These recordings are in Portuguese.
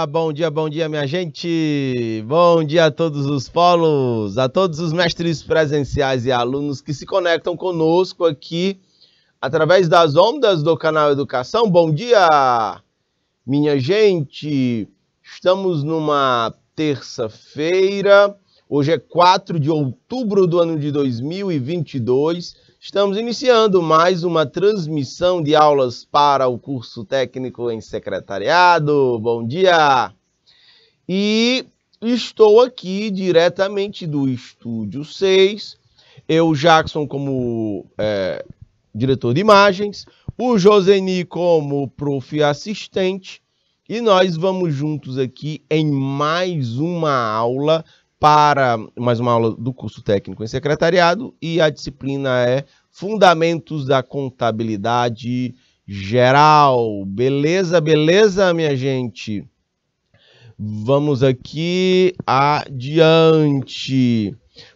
bom dia, minha gente. Bom dia a todos os polos, a todos os mestres presenciais e alunos que se conectam conosco aqui através das ondas do canal Educação. Bom dia, minha gente. Estamos numa terça-feira. Hoje é 4 de outubro do ano de 2022. Estamos iniciando mais uma transmissão de aulas para o curso técnico em secretariado. Bom dia! E estou aqui diretamente do Estúdio 6. Eu, Jackson, como diretor de imagens, o Joseni como prof. assistente. E nós vamos juntos aqui em mais uma aula do curso técnico em secretariado, e a disciplina é Fundamentos da Contabilidade Geral. Beleza, minha gente? Vamos aqui adiante.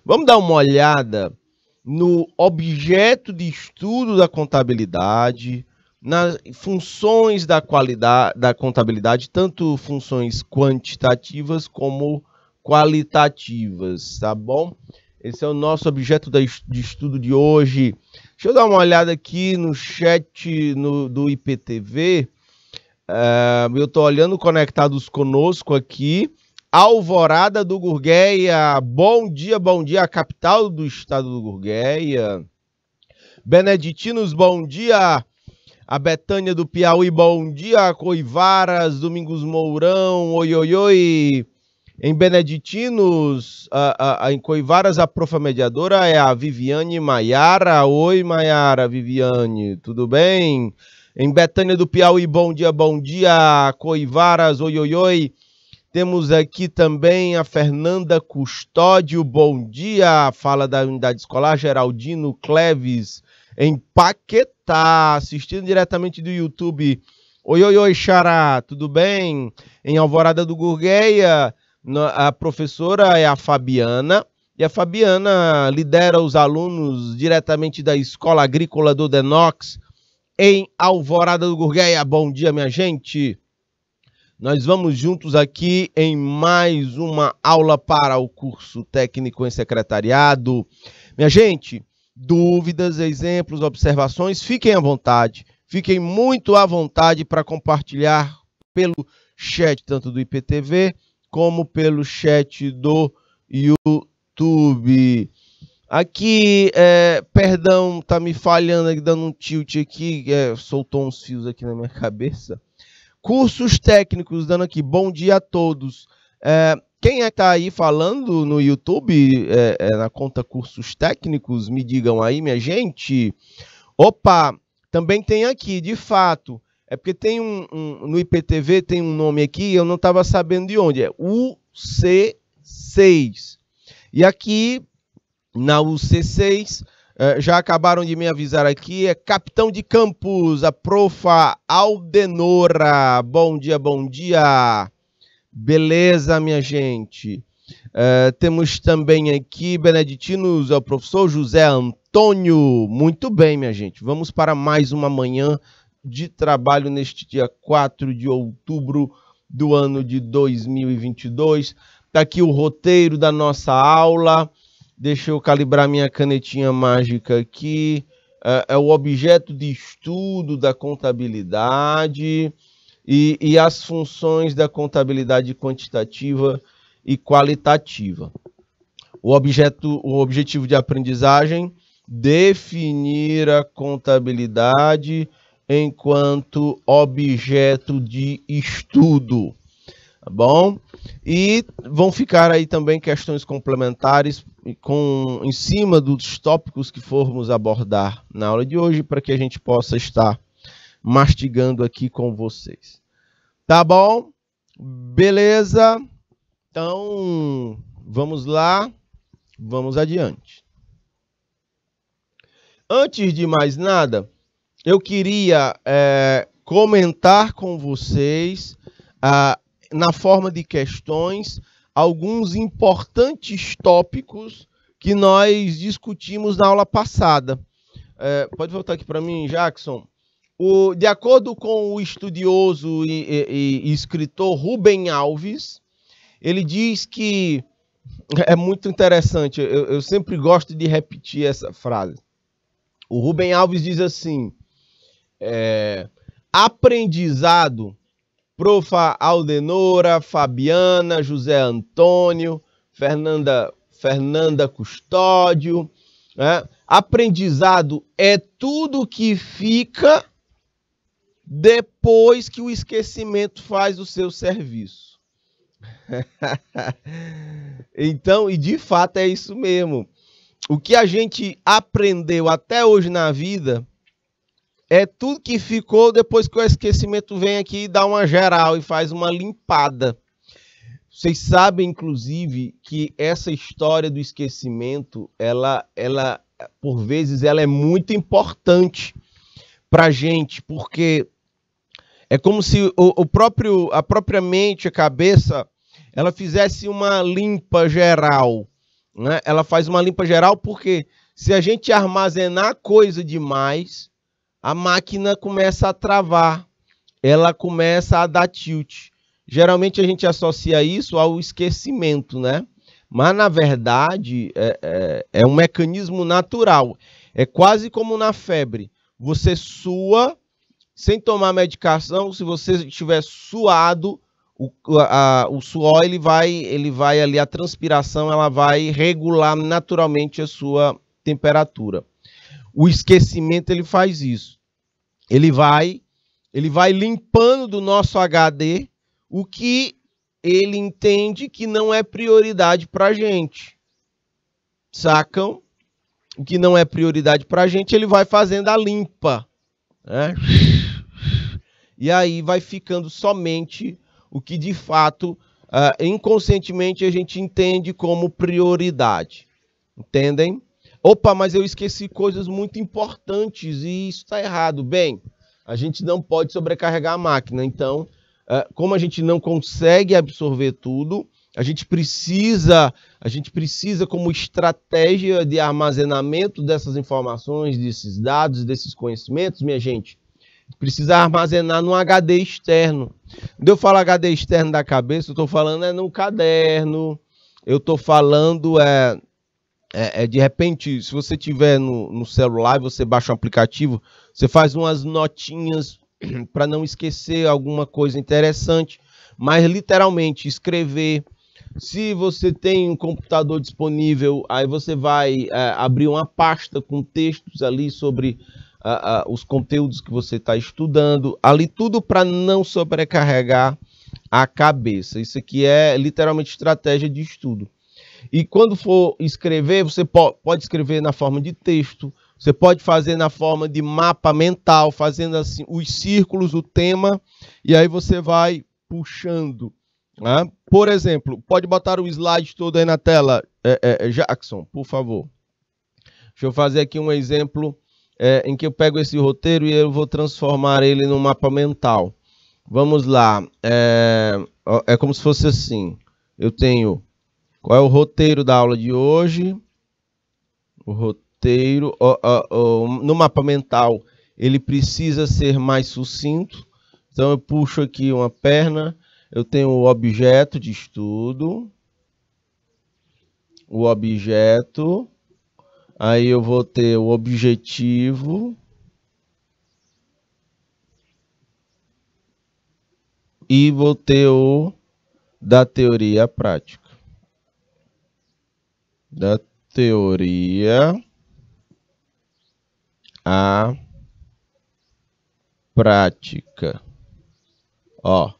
Vamos dar uma olhada no objeto de estudo da contabilidade, nas funções da contabilidade, tanto funções quantitativas como qualitativas, tá bom? Esse é o nosso objeto de estudo de hoje. Deixa eu dar uma olhada aqui no chat do IPTV. Eu estou olhando conectados conosco aqui. Alvorada do Gurgueia. Bom dia, a capital do estado do Gurgueia. Beneditinos, bom dia. A Betânia do Piauí, bom dia. Coivaras, Domingos Mourão, oi. Em Beneditinos, em Coivaras, a profa mediadora é a Viviane Maiara. Oi, Maiara, Viviane, tudo bem? Em Betânia do Piauí, bom dia. Coivaras, oi. Temos aqui também a Fernanda Custódio, bom dia. Fala da unidade escolar Geraldino Cleves, em Paquetá, assistindo diretamente do YouTube. Oi, Xará, tudo bem? Em Alvorada do Gurgueia, a professora é a Fabiana, e a Fabiana lidera os alunos diretamente da Escola Agrícola do Denox, em Alvorada do Gurgueia. Bom dia, minha gente. Nós vamos juntos aqui em mais uma aula para o curso técnico em secretariado. Minha gente, dúvidas, exemplos, observações, fiquem à vontade. Fiquem muito à vontade para compartilhar pelo chat, tanto do IPTV como pelo chat do YouTube. Aqui, perdão, tá me falhando, dando um tilt aqui, soltou uns fios aqui na minha cabeça. Cursos técnicos, dando aqui, bom dia a todos. Quem é que tá aí falando no YouTube, na conta Cursos Técnicos? Me digam aí, minha gente. Opa, também tem aqui, de fato. É porque tem no IPTV tem um nome aqui, eu não estava sabendo de onde. É UC6. E aqui, na UC6, já acabaram de me avisar aqui, é Capitão de Campos, a profa Aldenora. Bom dia. Beleza, minha gente. Temos também aqui, Beneditinos, o professor José Antônio. Muito bem, minha gente. Vamos para mais uma manhã de trabalho neste dia 4 de outubro do ano de 2022. Está aqui o roteiro da nossa aula. Deixa eu calibrar minha canetinha mágica aqui. É o objeto de estudo da contabilidade e as funções da contabilidade quantitativa e qualitativa. O objetivo de aprendizagem: definir a contabilidade enquanto objeto de estudo, tá bom? E vão ficar aí também questões complementares em cima dos tópicos que formos abordar na aula de hoje, para que a gente possa estar mastigando aqui com vocês. Tá bom? Beleza? Então, vamos lá, vamos adiante. Antes de mais nada, eu queria comentar com vocês, na forma de questões, alguns importantes tópicos que nós discutimos na aula passada. Pode voltar aqui para mim, Jackson? De acordo com o estudioso e escritor Rubem Alves, ele diz que é muito interessante, eu sempre gosto de repetir essa frase. O Rubem Alves diz assim, aprendizado, Profa. Aldenora, Fabiana, José Antônio, Fernanda Custódio, né? Aprendizado é tudo que fica depois que o esquecimento faz o seu serviço. Então, e de fato é isso mesmo. O que a gente aprendeu até hoje na vida é tudo que ficou depois que o esquecimento vem aqui e dá uma geral e faz uma limpada. Vocês sabem, inclusive, que essa história do esquecimento, ela por vezes, ela é muito importante para a gente, porque é como se a própria mente, a cabeça, ela fizesse uma limpa geral, né? Ela faz uma limpa geral porque se a gente armazenar coisa demais, a máquina começa a travar, ela começa a dar tilt. Geralmente a gente associa isso ao esquecimento, né? Mas, na verdade, é um mecanismo natural. É quase como na febre. Você sua, sem tomar medicação, se você estiver suado, o suor ele vai ali, a transpiração ela vai regular naturalmente a sua temperatura. O esquecimento ele faz isso. Ele vai limpando do nosso HD o que ele entende que não é prioridade para a gente. Sacam? O que não é prioridade para a gente, ele vai fazendo a limpa, né? E aí vai ficando somente o que de fato, inconscientemente, a gente entende como prioridade. Entendem? Opa, mas eu esqueci coisas muito importantes e isso está errado. Bem, a gente não pode sobrecarregar a máquina. Então, como a gente não consegue absorver tudo, a gente precisa, como estratégia de armazenamento dessas informações, desses dados, desses conhecimentos, minha gente, precisa armazenar num HD externo. Quando eu falo HD externo da cabeça, eu estou falando no caderno, eu estou falando de repente, se você tiver no celular, você baixa um aplicativo, você faz umas notinhas para não esquecer alguma coisa interessante, mas literalmente escrever. Se você tem um computador disponível, aí você vai abrir uma pasta com textos ali sobre os conteúdos que você está estudando, ali tudo para não sobrecarregar a cabeça. Isso aqui é literalmente estratégia de estudo. E quando for escrever, você pode escrever na forma de texto, você pode fazer na forma de mapa mental, fazendo assim os círculos, o tema, e aí você vai puxando. Né? Por exemplo, pode botar o slide todo aí na tela, Jackson, por favor. Deixa eu fazer aqui um exemplo em que eu pego esse roteiro e eu vou transformar ele num mapa mental. Vamos lá. É como se fosse assim. Eu tenho... Qual é o roteiro da aula de hoje? O roteiro... no mapa mental, ele precisa ser mais sucinto. Então, eu puxo aqui uma perna. Eu tenho o objeto de estudo. O objeto. Aí eu vou ter o objetivo. E vou ter o da teoria prática. Da teoria à prática. Ó,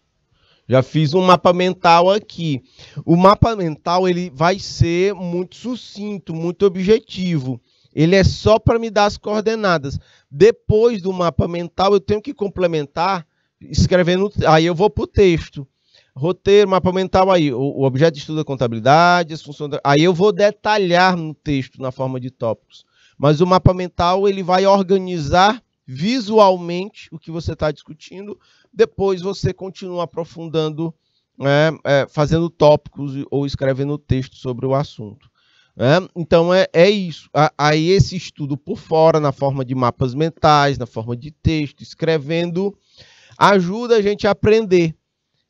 já fiz um mapa mental aqui. O mapa mental ele vai ser muito sucinto, muito objetivo. Ele é só para me dar as coordenadas. Depois do mapa mental eu tenho que complementar escrevendo. Aí eu vou para o texto. Roteiro, mapa mental aí, o objeto de estudo da contabilidade, as funções aí eu vou detalhar no texto na forma de tópicos. Mas o mapa mental ele vai organizar visualmente o que você está discutindo. Depois você continua aprofundando, fazendo tópicos ou escrevendo texto sobre o assunto. Então é isso. Aí esse estudo por fora, na forma de mapas mentais, na forma de texto, escrevendo, ajuda a gente a aprender.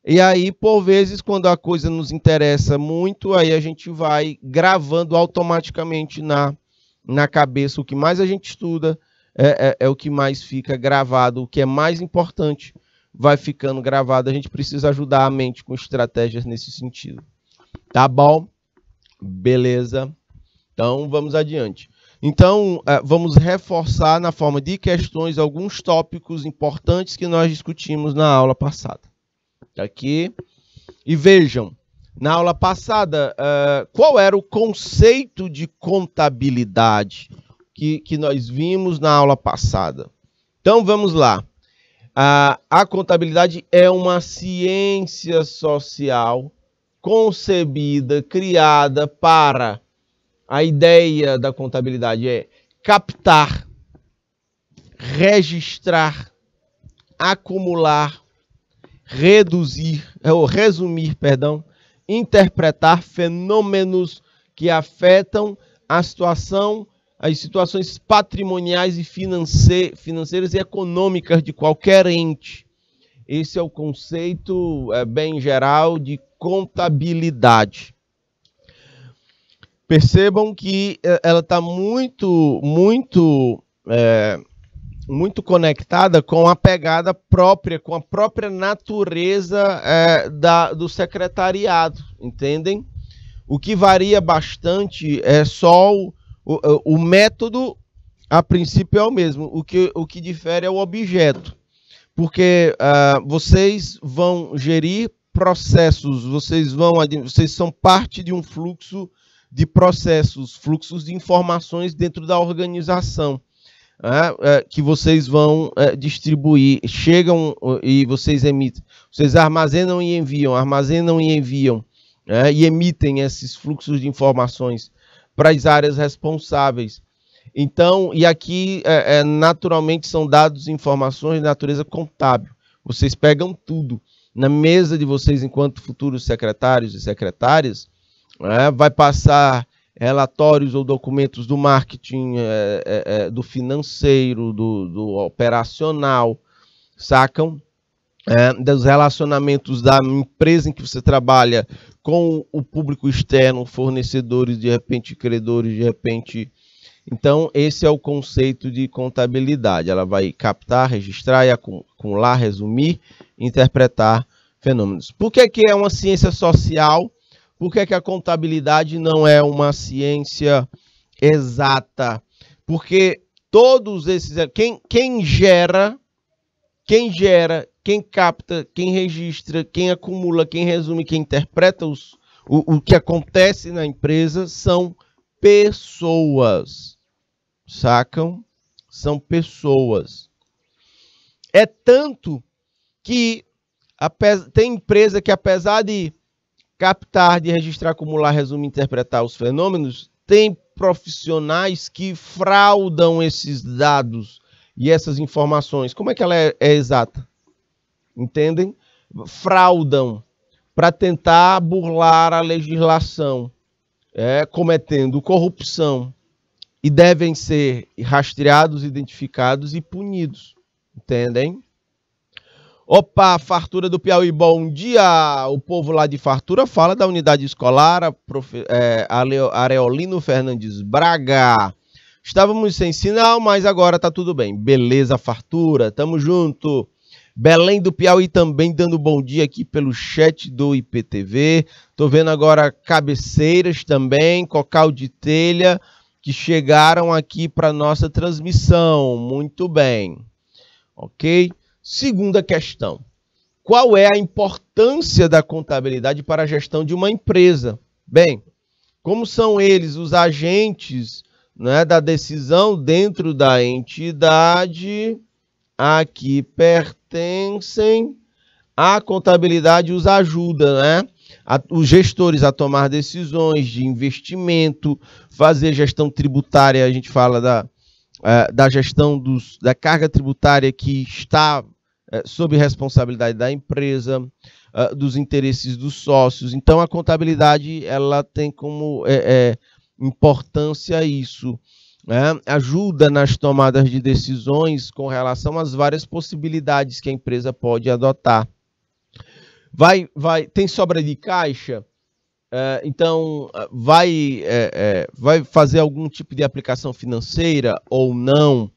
E aí, por vezes, quando a coisa nos interessa muito, aí a gente vai gravando automaticamente na cabeça. O que mais a gente estuda é o que mais fica gravado. O que é mais importante vai ficando gravado. A gente precisa ajudar a mente com estratégias nesse sentido. Tá bom? Beleza. Então, vamos adiante. Então, vamos reforçar na forma de questões alguns tópicos importantes que nós discutimos na aula passada. Aqui. E vejam, na aula passada, qual era o conceito de contabilidade que nós vimos na aula passada? Então, vamos lá. A contabilidade é uma ciência social concebida, criada para... A ideia da contabilidade é captar, registrar, acumular, resumir, interpretar fenômenos que afetam as situações patrimoniais e financeiras e econômicas de qualquer ente. Esse é o conceito bem geral de contabilidade. Percebam que ela está muito conectada com a pegada própria, com a própria natureza do secretariado, entendem? O que varia bastante é só o método, a princípio é o mesmo. O que difere é o objeto. Porque vocês vão gerir processos, vocês são parte de um fluxo de processos, fluxos de informações dentro da organização, que vocês vão distribuir, chegam e vocês emitem, vocês armazenam e enviam, e emitem esses fluxos de informações para as áreas responsáveis. Então, e aqui naturalmente são dados e informações de natureza contábil. Vocês pegam tudo na mesa de vocês enquanto futuros secretários e secretárias. Vai passar relatórios ou documentos do marketing, do financeiro, do operacional, sacam? Dos relacionamentos da empresa em que você trabalha com o público externo, fornecedores, de repente credores, de repente... Então, esse é o conceito de contabilidade. Ela vai captar, registrar, acumular, resumir, interpretar fenômenos. Por que é uma ciência social? Por que a contabilidade não é uma ciência exata? Porque todos esses... Quem gera, quem capta, quem registra, quem acumula, quem resume, quem interpreta o que acontece na empresa são pessoas. Sacam? São pessoas. É tanto que tem empresa que, apesar de captar, de registrar, acumular, resumir, interpretar os fenômenos, tem profissionais que fraudam esses dados e essas informações. Como é que ela é exata? Entendem? Fraudam para tentar burlar a legislação, cometendo corrupção, e devem ser rastreados, identificados e punidos. Entendem? Opa, Fartura do Piauí, bom dia! O povo lá de Fartura fala da unidade escolar, Areolino Fernandes Braga. Estávamos sem sinal, mas agora tá tudo bem. Beleza, Fartura, tamo junto. Belém do Piauí também dando bom dia aqui pelo chat do IPTV. Tô vendo agora Cabeceiras também, Cocal de Telha, que chegaram aqui para nossa transmissão. Muito bem. Ok? Segunda questão. Qual é a importância da contabilidade para a gestão de uma empresa? Bem, como são eles os agentes, né, da decisão dentro da entidade a que pertencem, a contabilidade os ajuda, né? Os gestores a tomar decisões de investimento, fazer gestão tributária. A gente fala da gestão da carga tributária que está sob responsabilidade da empresa, dos interesses dos sócios. Então, a contabilidade ela tem como importância isso, né? Ajuda nas tomadas de decisões com relação às várias possibilidades que a empresa pode adotar. Tem sobra de caixa? Então, vai fazer algum tipo de aplicação financeira ou não?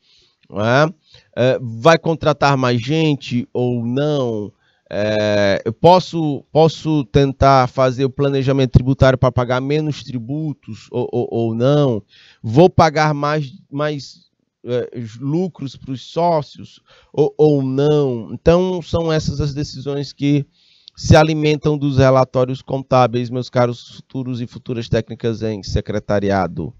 Vai contratar mais gente ou não? Eu posso tentar fazer o planejamento tributário para pagar menos tributos ou não? Vou pagar mais lucros para os sócios ou não? Então, são essas as decisões que se alimentam dos relatórios contábeis, meus caros futuros e futuras técnicas em secretariado.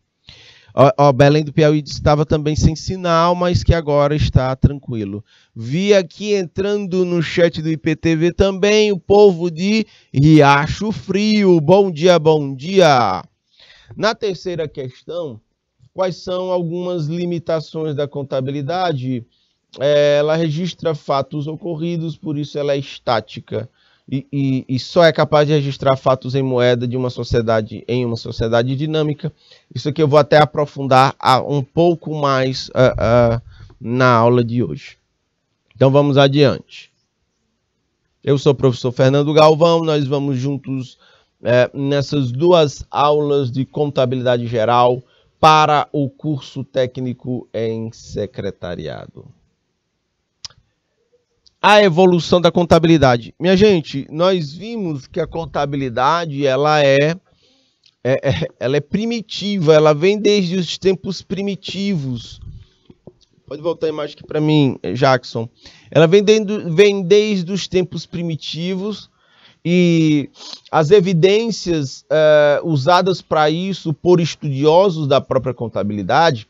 Belém do Piauí estava também sem sinal, mas que agora está tranquilo. Vi aqui entrando no chat do IPTV também o povo de Riacho Frio. Bom dia, bom dia. Na terceira questão, quais são algumas limitações da contabilidade? Ela registra fatos ocorridos, por isso ela é estática. E só é capaz de registrar fatos em moeda de uma sociedade em uma sociedade dinâmica. Isso aqui eu vou até aprofundar um pouco mais na aula de hoje. Então vamos adiante. Eu sou o professor Fernando Galvão, nós vamos juntos nessas duas aulas de contabilidade geral para o curso técnico em secretariado. A evolução da contabilidade. Minha gente, nós vimos que a contabilidade ela é primitiva, ela vem desde os tempos primitivos. Pode voltar a imagem aqui para mim, Jackson. Ela vem desde os tempos primitivos e as evidências usadas para isso por estudiosos da própria contabilidade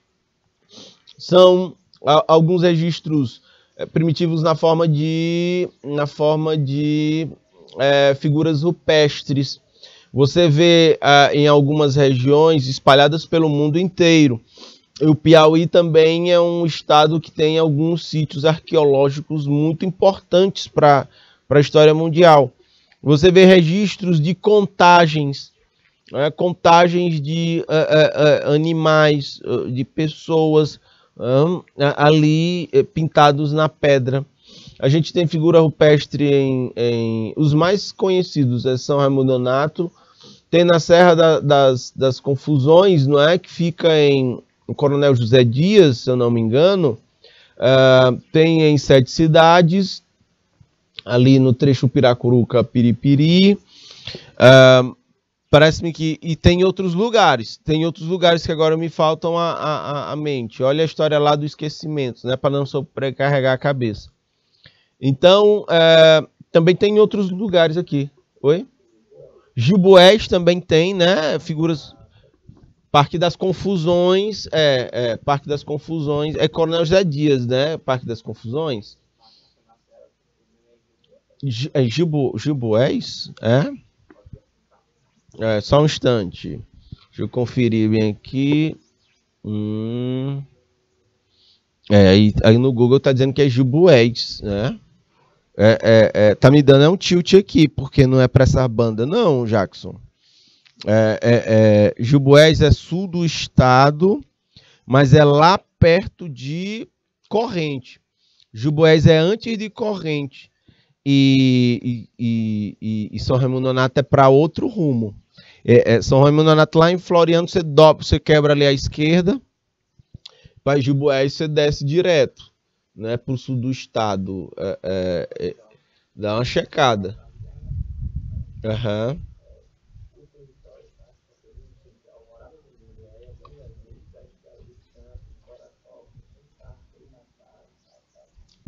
são alguns registros primitivos na forma de figuras rupestres. Você vê em algumas regiões espalhadas pelo mundo inteiro. O Piauí também é um estado que tem alguns sítios arqueológicos muito importantes para a história mundial. Você vê registros de contagens, contagens de animais, de pessoas, ali pintados na pedra. A gente tem figura rupestre em os mais conhecidos é São Raimundo Nonato, tem na Serra das Confusões, não é, que fica em Coronel José Dias, se eu não me engano, tem em Sete Cidades, ali no trecho Piracuruca Piripiri, parece-me que... E tem outros lugares que agora me faltam a mente. Olha a história lá do esquecimento, né? Para não sobrecarregar a cabeça. Então, também tem outros lugares aqui. Oi? Giboés também tem, né? Figuras... Parque das Confusões. Parque das Confusões. É Coronel José Dias, né? Parque das Confusões. Giboés? Só um instante. Deixa eu conferir bem aqui. Aí no Google tá dizendo que é Giboés, né? Tá me dando um tilt aqui, porque não é para essa banda, não, Jackson. Giboés é sul do estado, mas é lá perto de Corrente. Giboés é antes de Corrente. E São Raimundo Nonato é para outro rumo. São Raimundo Nonato lá em Floriano, você quebra ali à esquerda, para Giboés você desce direto, né, para o sul do estado. Dá uma checada.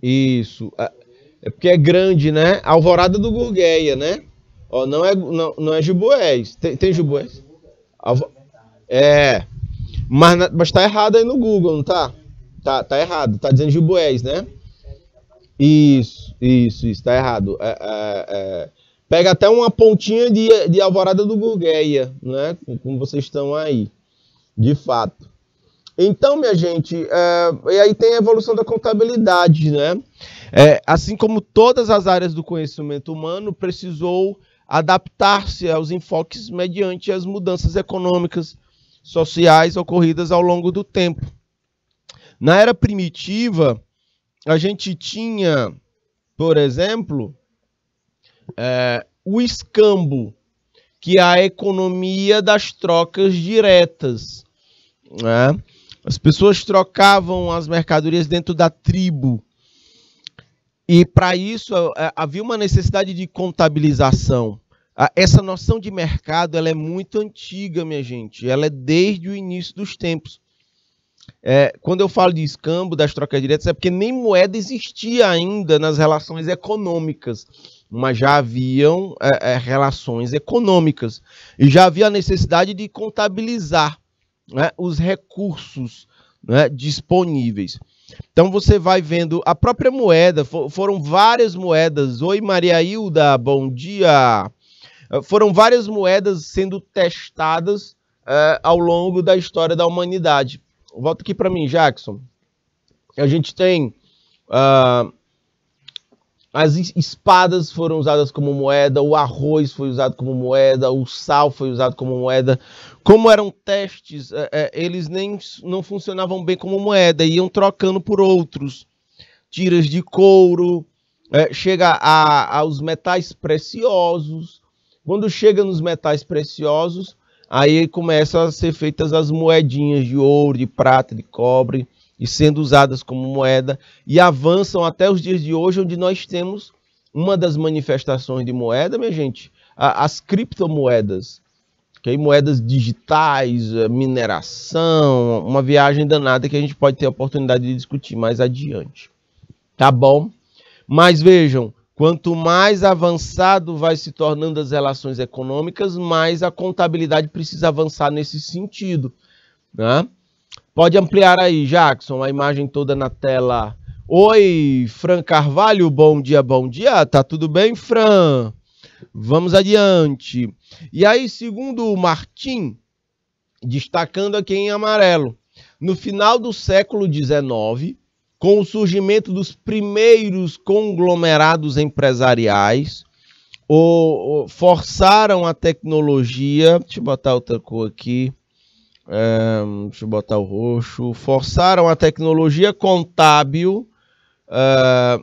Isso. É porque é grande, né? Alvorada do Gurgueia, né? Ó, não é Giboés. Tem Giboés? Mas tá errado aí no Google, não tá? Tá errado. Tá dizendo Giboés, né? Isso. Tá errado. Pega até uma pontinha de Alvorada do Gurgueia, né? Como vocês estão aí. De fato. Então, minha gente, e aí tem a evolução da contabilidade, né? Assim como todas as áreas do conhecimento humano, precisou adaptar-se aos enfoques mediante as mudanças econômicas, sociais ocorridas ao longo do tempo. Na era primitiva, a gente tinha, por exemplo, o escambo, que é a economia das trocas diretas, né? As pessoas trocavam as mercadorias dentro da tribo. E para isso havia uma necessidade de contabilização. Essa noção de mercado ela é muito antiga, minha gente. Ela é desde o início dos tempos. Quando eu falo de escambo, das trocas diretas, é porque nem moeda existia ainda nas relações econômicas. Mas já haviam relações econômicas. E já havia a necessidade de contabilizar, né, os recursos, né, disponíveis. Então você vai vendo a própria moeda, foram várias moedas. Oi, Maria Hilda, bom dia. Foram várias moedas sendo testadas ao longo da história da humanidade. Volta aqui para mim, Jackson. A gente tem as espadas foram usadas como moeda, o arroz foi usado como moeda, o sal foi usado como moeda. Como eram testes, eles não funcionavam bem como moeda, iam trocando por outros. Tiras de couro, chega aos metais preciosos. Quando chega nos metais preciosos, aí começam a ser feitas as moedinhas de ouro, de prata, de cobre, e sendo usadas como moeda, e avançam até os dias de hoje, onde nós temos uma das manifestações de moeda, minha gente, as criptomoedas, okay? Moedas digitais, mineração, uma viagem danada que a gente pode ter a oportunidade de discutir mais adiante. Tá bom? Mas vejam, quanto mais avançado vai se tornando as relações econômicas, mais a contabilidade precisa avançar nesse sentido, né? Pode ampliar aí, Jackson, a imagem toda na tela. Oi, Fran Carvalho, bom dia, bom dia. Tá tudo bem, Fran? Vamos adiante. E aí, segundo o Martim, destacando aqui em amarelo, no final do século XIX, com o surgimento dos primeiros conglomerados empresariais, forçaram a tecnologia, deixa eu botar outra cor aqui, deixa eu botar o roxo, forçaram a tecnologia contábil a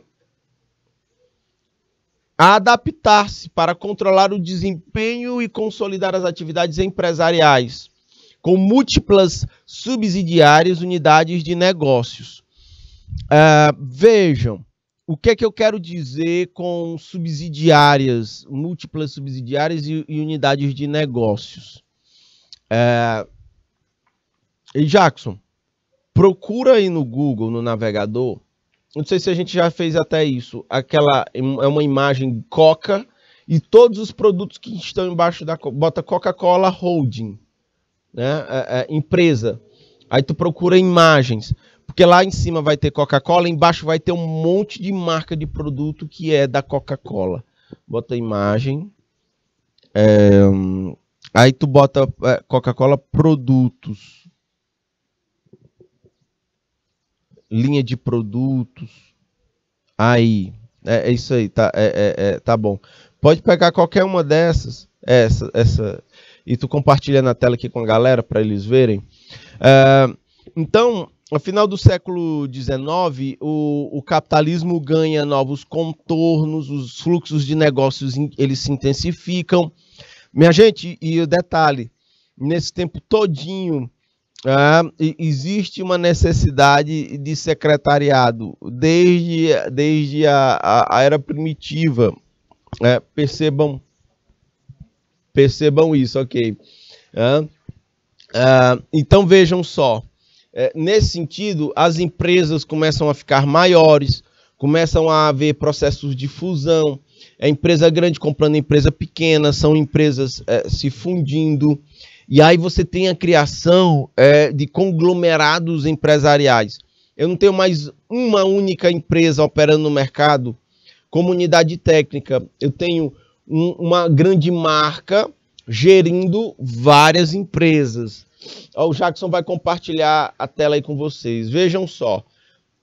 adaptar-se para controlar o desempenho e consolidar as atividades empresariais, com múltiplas subsidiárias unidades de negócios. Vejam, o que é que eu quero dizer com subsidiárias, múltiplas subsidiárias e unidades de negócios? E Jackson, procura aí no Google, no navegador, não sei se a gente já fez até isso, é uma imagem Coca e todos os produtos que estão embaixo bota Coca-Cola Holding, né? Empresa. Aí tu procura imagens, porque lá em cima vai ter Coca-Cola, embaixo vai ter um monte de marca de produto que é da Coca-Cola. Bota a imagem. Aí tu bota Coca-Cola Produtos. Linha de produtos. Aí. É isso aí, tá, tá bom. Pode pegar qualquer uma dessas. Essa. E tu compartilha na tela aqui com a galera para eles verem. Então, no final do século XIX, o capitalismo ganha novos contornos, os fluxos de negócios eles se intensificam. Minha gente, e o detalhe, nesse tempo todinho, existe uma necessidade de secretariado, desde a era primitiva. Percebam isso, ok? Então vejam só, nesse sentido, as empresas começam a ficar maiores, começam a haver processos de fusão, empresa grande comprando empresa pequena, são empresas se fundindo, e aí você tem a criação de conglomerados empresariais. Eu não tenho mais uma única empresa operando no mercado como unidade técnica, eu tenho uma grande marca gerindo várias empresas. O Jackson vai compartilhar a tela aí com vocês. Vejam só.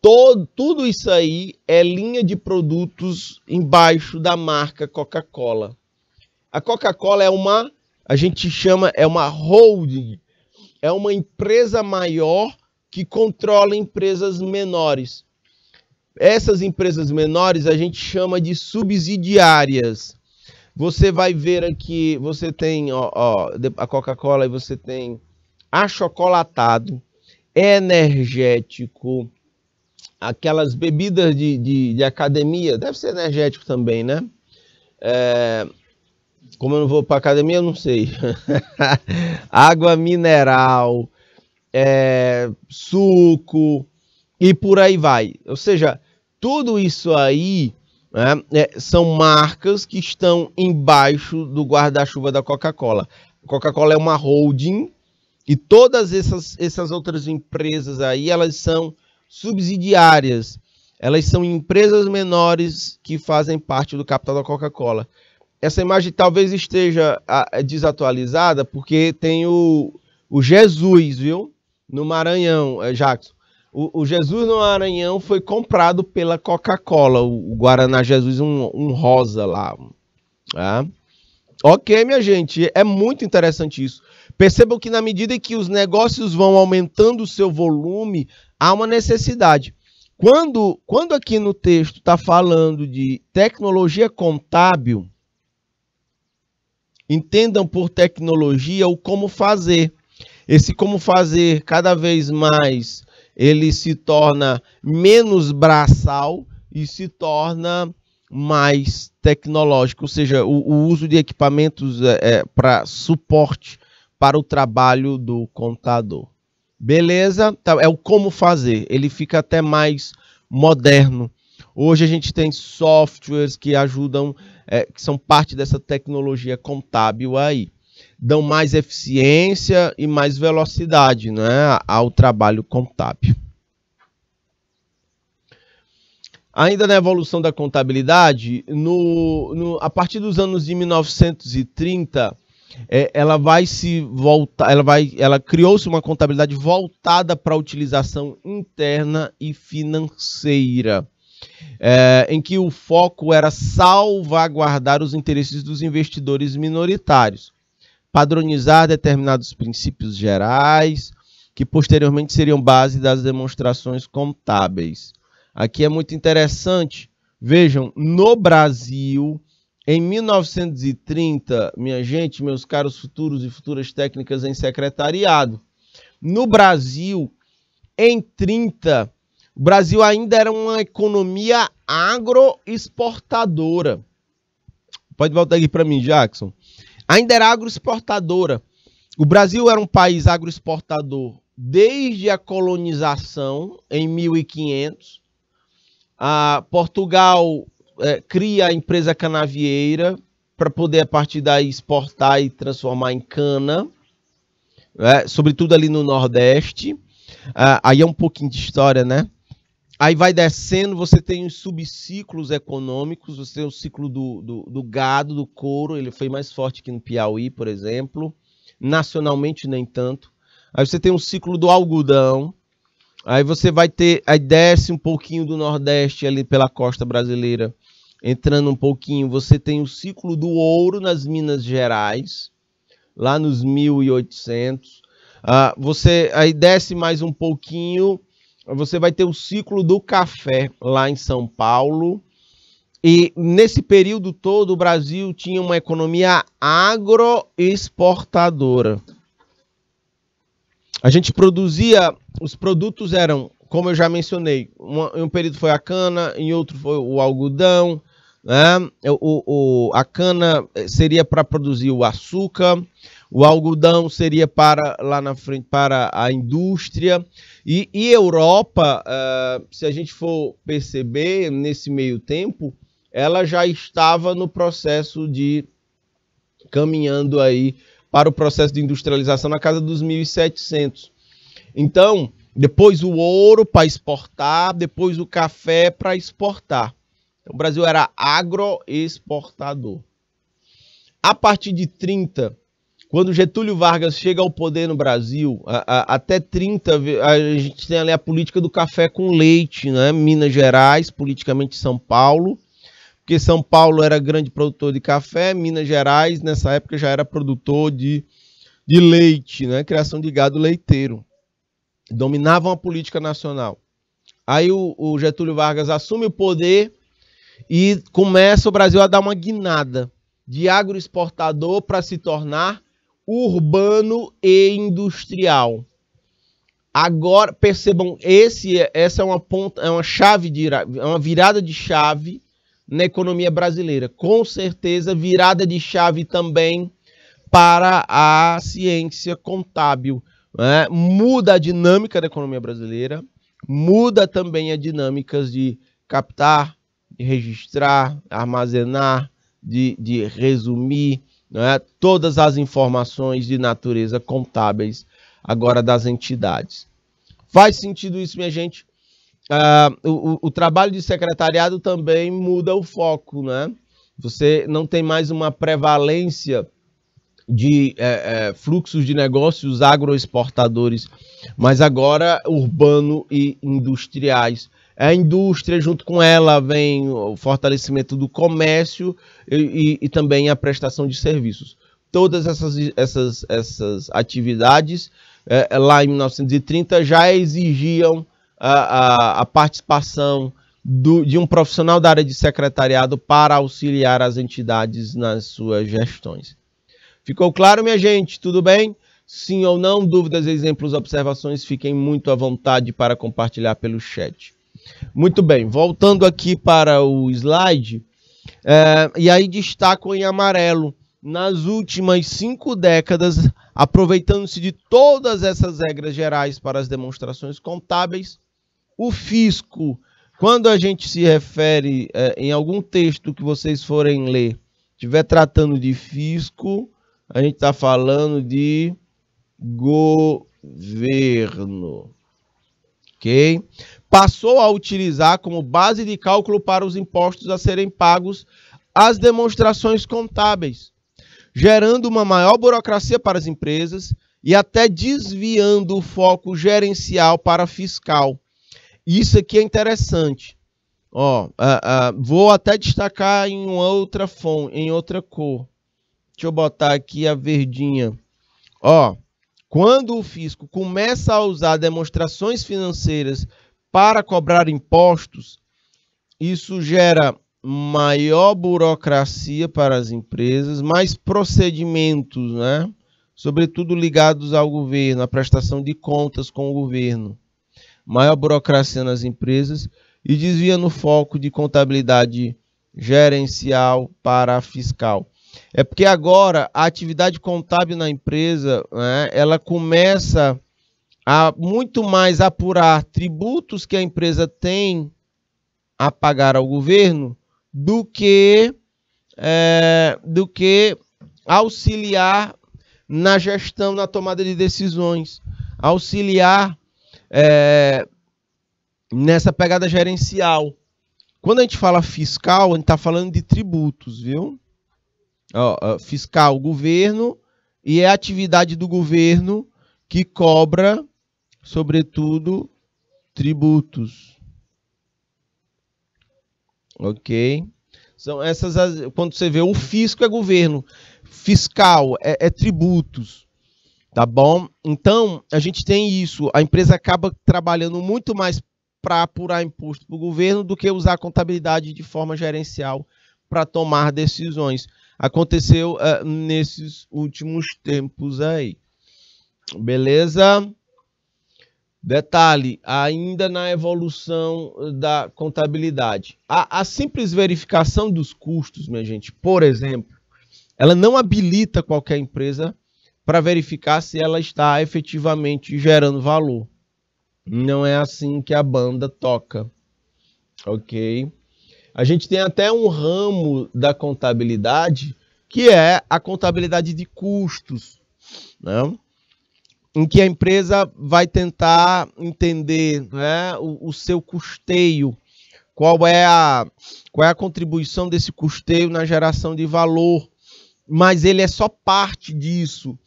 Tudo isso aí é linha de produtos embaixo da marca Coca-Cola. A Coca-Cola a gente chama, uma holding. é uma empresa maior que controla empresas menores. Essas empresas menores a gente chama de subsidiárias. Você vai ver aqui, você tem a Coca-Cola e você tem achocolatado, energético, aquelas bebidas de academia, deve ser energético também, né? Como eu não vou para academia, eu não sei. Água mineral, suco e por aí vai. Ou seja, tudo isso aí, né, são marcas que estão embaixo do guarda-chuva da Coca-Cola. A Coca-Cola é uma holding e todas essas outras empresas aí, elas são subsidiárias. Elas são empresas menores que fazem parte do capital da Coca-Cola. Essa imagem talvez esteja desatualizada porque tem o Jesus, viu? No Maranhão, Jackson. O Jesus no Maranhão foi comprado pela Coca-Cola, o Guaraná Jesus, um rosa lá. Tá? Ok, minha gente, é muito interessante isso. Percebam que na medida em que os negócios vão aumentando o seu volume, há uma necessidade. Quando aqui no texto está falando de tecnologia contábil, entendam por tecnologia o como fazer. Esse como fazer, cada vez mais, ele se torna menos braçal e se torna mais tecnológico, ou seja, o uso de equipamentos para suporte para o trabalho do contador. Beleza? É o como fazer, ele fica até mais moderno. Hoje a gente tem softwares que ajudam, que são parte dessa tecnologia contábil aí. Dão mais eficiência e mais velocidade, né, ao trabalho contábil. Ainda na evolução da contabilidade, a partir dos anos de 1930, ela vai se voltar, ela criou-se uma contabilidade voltada para a utilização interna e financeira, em que o foco era salvaguardar os interesses dos investidores minoritários, padronizar determinados princípios gerais, que posteriormente seriam base das demonstrações contábeis. Aqui é muito interessante, vejam, no Brasil, em 1930, minha gente, meus caros futuros e futuras técnicas em secretariado, no Brasil, em 30, o Brasil ainda era uma economia agroexportadora. Pode voltar aqui para mim, Jackson. Ainda era agroexportadora. O Brasil era um país agroexportador desde a colonização, em 1500. Portugal cria a empresa canavieira para poder, a partir daí, exportar e transformar em cana, sobretudo ali no Nordeste. Aí é um pouquinho de história, né? Aí vai descendo, você tem os subciclos econômicos, você tem o ciclo do gado, do couro, ele foi mais forte que no Piauí, por exemplo. Nacionalmente, nem tanto. Aí você tem o ciclo do algodão. Aí você vai ter, aí desce um pouquinho do Nordeste ali pela costa brasileira, entrando um pouquinho, você tem o ciclo do ouro nas Minas Gerais, lá nos 1800. Você aí desce mais um pouquinho, você vai ter o ciclo do café lá em São Paulo. E nesse período todo o Brasil tinha uma economia agroexportadora. A gente produzia, os produtos eram, como eu já mencionei, em um período foi a cana, em outro foi o algodão, né? A cana seria para produzir o açúcar, o algodão seria para lá na frente para a indústria. E Europa, se a gente for perceber nesse meio tempo, ela já estava no processo de caminhando aí para o processo de industrialização na casa dos 1700. Então, depois o ouro para exportar, depois o café para exportar. Então, o Brasil era agroexportador. A partir de 30, quando Getúlio Vargas chega ao poder no Brasil, até 30, a gente tem ali a política do café com leite, né? Minas Gerais, politicamente São Paulo, porque São Paulo era grande produtor de café, Minas Gerais, nessa época, já era produtor de de leite, né? Criação de gado leiteiro. Dominavam a política nacional. Aí o Getúlio Vargas assume o poder e começa o Brasil a dar uma guinada de agroexportador para se tornar urbano e industrial. Agora, percebam, essa é uma ponta, é uma virada de chave na economia brasileira. Com certeza, virada de chave também para a ciência contábil. Né? Muda a dinâmica da economia brasileira, muda também as dinâmicas de captar, de registrar, armazenar, de resumir, né? Todas as informações de natureza contábeis agora das entidades. Faz sentido isso, minha gente? O trabalho de secretariado também muda o foco, né? Você não tem mais uma prevalência de fluxos de negócios agroexportadores, mas agora urbano e industriais. A indústria, junto com ela, vem o fortalecimento do comércio e também a prestação de serviços. Todas essas atividades, lá em 1930, já exigiam a participação de um profissional da área de secretariado para auxiliar as entidades nas suas gestões. Ficou claro, minha gente? Tudo bem? Sim ou não? Dúvidas, exemplos, observações, fiquem muito à vontade para compartilhar pelo chat. Muito bem, voltando aqui para o slide, e aí destaco em amarelo, nas últimas 5 décadas, aproveitando-se de todas essas regras gerais para as demonstrações contábeis, o fisco, quando a gente se refere em algum texto que vocês forem ler, estiver tratando de fisco, a gente está falando de governo, ok? Passou a utilizar como base de cálculo para os impostos a serem pagos as demonstrações contábeis, gerando uma maior burocracia para as empresas e até desviando o foco gerencial para fiscal. Isso aqui é interessante. Vou até destacar em outra fonte, em outra cor. Deixa eu botar aqui a verdinha. Quando o fisco começa a usar demonstrações financeiras para cobrar impostos, isso gera maior burocracia para as empresas, mais procedimentos, né? Sobretudo ligados ao governo, à prestação de contas com o governo. Maior burocracia nas empresas e desvia no foco de contabilidade gerencial para a fiscal. É porque agora a atividade contábil na empresa, né, ela começa a muito mais apurar tributos que a empresa tem a pagar ao governo do que auxiliar na gestão, na tomada de decisões, auxiliar nessa pegada gerencial. Quando a gente fala fiscal, a gente está falando de tributos, viu? Fiscal, governo, e é a atividade do governo que cobra, sobretudo, tributos. Ok? São essas, quando você vê o fisco é governo, fiscal é tributos, tá bom? Então, a gente tem isso, a empresa acaba trabalhando muito mais para apurar imposto para o governo do que usar a contabilidade de forma gerencial para tomar decisões. Aconteceu nesses últimos tempos aí. Beleza? Detalhe, ainda na evolução da contabilidade. A simples verificação dos custos, minha gente, por exemplo, ela não habilita qualquer empresa para verificar se ela está efetivamente gerando valor. Não é assim que a banda toca, ok? A gente tem até um ramo da contabilidade que é a contabilidade de custos, né? Em que a empresa vai tentar entender, né, o seu custeio, qual é a contribuição desse custeio na geração de valor, mas ele é só parte disso.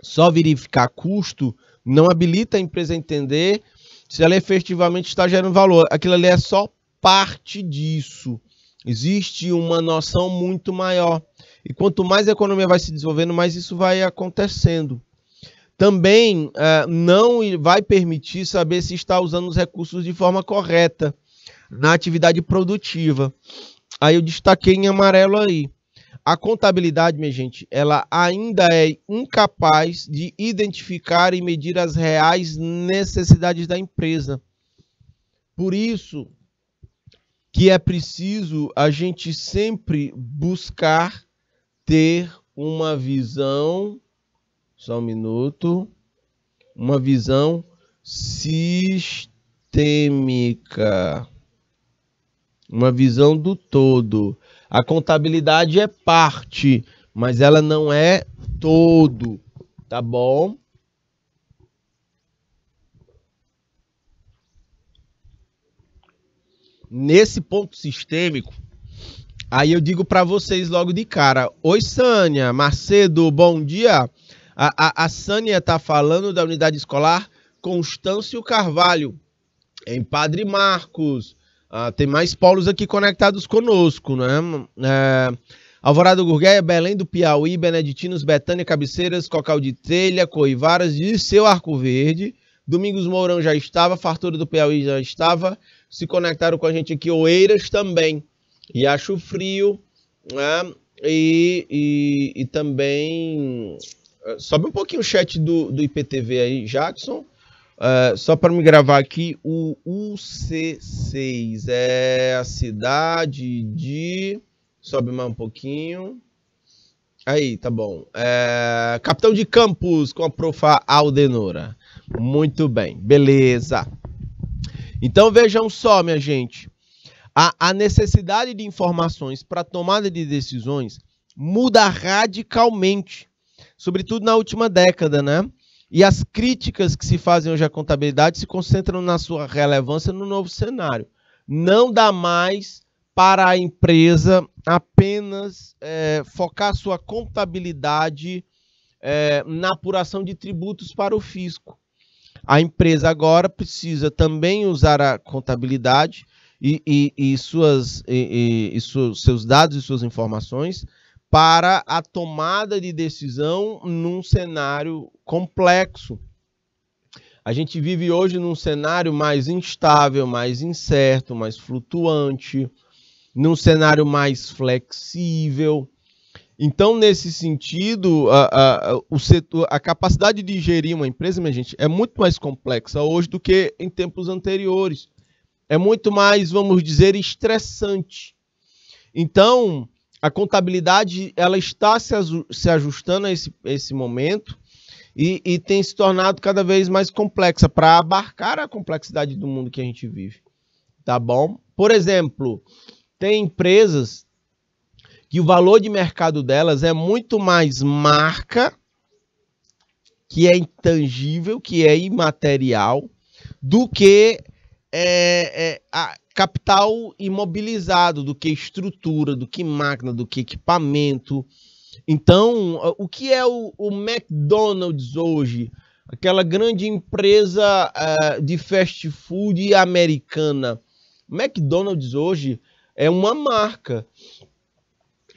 Só verificar custo não habilita a empresa a entender se ela efetivamente está gerando valor. Aquilo ali é só parte disso. Existe uma noção muito maior. E quanto mais a economia vai se desenvolvendo, mais isso vai acontecendo. Também não vai permitir saber se está usando os recursos de forma correta na atividade produtiva. Aí eu destaquei em amarelo aí. A contabilidade, minha gente, ela ainda é incapaz de identificar e medir as reais necessidades da empresa. Por isso que é preciso a gente sempre buscar ter uma visão, só um minuto, uma visão sistêmica, uma visão do todo. A contabilidade é parte, mas ela não é todo, tá bom? Nesse ponto sistêmico, aí eu digo para vocês logo de cara. Oi, Sânia Macedo, bom dia. A Sânia está falando da unidade escolar Constâncio Carvalho, em Padre Marcos. Tem mais polos aqui conectados conosco, né? Alvorada Gurgueia, Belém do Piauí, Beneditinos, Betânia, Cabeceiras, Cocal de Telha, Coivaras, Liceu Arco Verde. Domingos Mourão já estava, Fartura do Piauí já estava. Se conectaram com a gente aqui, Oeiras também. E Acho Frio, né? E também... Sobe um pouquinho o chat do IPTV aí, Jackson. Só para me gravar aqui, o UC6 é a cidade de... Sobe mais um pouquinho. Aí, tá bom. Capitão de Campos, com a profa Aldenora. Muito bem, beleza. Então vejam só, minha gente. A necessidade de informações para tomada de decisões muda radicalmente, sobretudo na última década, né? E as críticas que se fazem hoje à contabilidade se concentram na sua relevância no novo cenário. Não dá mais para a empresa apenas focar sua contabilidade na apuração de tributos para o fisco. A empresa agora precisa também usar a contabilidade e seus dados e suas informações para a tomada de decisão num cenário complexo. A gente vive hoje num cenário mais instável, mais incerto, mais flutuante, num cenário mais flexível. Então, nesse sentido, a capacidade de gerir uma empresa, minha gente, é muito mais complexa hoje do que em tempos anteriores. É muito mais, vamos dizer, estressante. Então, a contabilidade ela está se ajustando a esse momento e tem se tornado cada vez mais complexa para abarcar a complexidade do mundo que a gente vive. Tá bom? Por exemplo, tem empresas que o valor de mercado delas é muito mais marca, que é intangível, que é imaterial, do que a capital imobilizado, do que estrutura, do que máquina, do que equipamento. Então, o que é o McDonald's hoje? Aquela grande empresa de fast food americana. O McDonald's hoje é uma marca.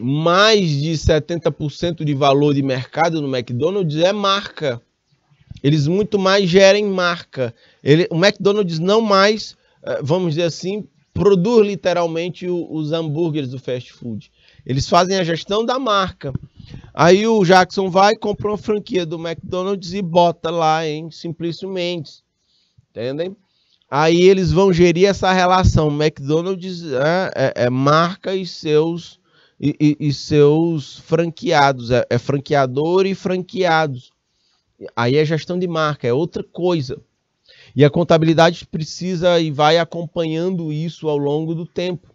Mais de 70% de valor de mercado no McDonald's é marca. Eles muito mais gerem marca. O McDonald's não mais, vamos dizer assim, produz literalmente os hambúrgueres do fast food. Eles fazem a gestão da marca. Aí o Jackson vai, compra uma franquia do McDonald's e bota lá em Simplício Mendes. Entendem? Aí eles vão gerir essa relação. McDonald's é marca e seus franqueados. É franqueador e franqueados. Aí é gestão de marca, é outra coisa. E a contabilidade precisa e vai acompanhando isso ao longo do tempo.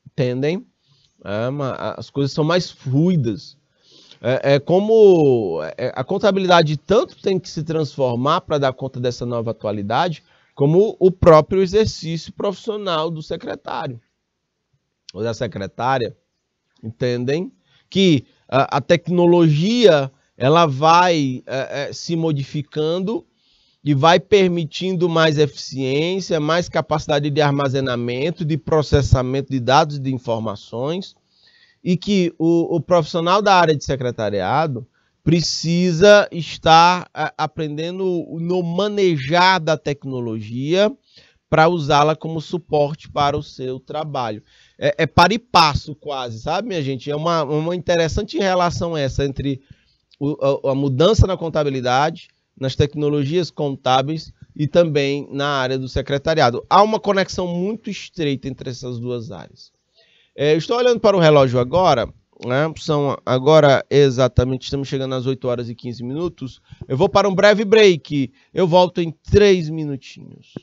Entendem? As coisas são mais fluidas. Como a contabilidade tanto tem que se transformar para dar conta dessa nova atualidade, como o próprio exercício profissional do secretário ou da secretária. Entendem? Que a tecnologia ela vai se modificando e vai permitindo mais eficiência, mais capacidade de armazenamento, de processamento de dados e de informações. e que o profissional da área de secretariado precisa estar aprendendo no manejar da tecnologia para usá-la como suporte para o seu trabalho. É para e passo quase, sabe, minha gente? É uma interessante relação essa entre a mudança na contabilidade, nas tecnologias contábeis e também na área do secretariado. Há uma conexão muito estreita entre essas duas áreas. Estou olhando para o relógio agora, né? Agora exatamente, estamos chegando às 8 horas e 15 minutos. Eu vou para um breve break. Eu volto em 3 minutinhos.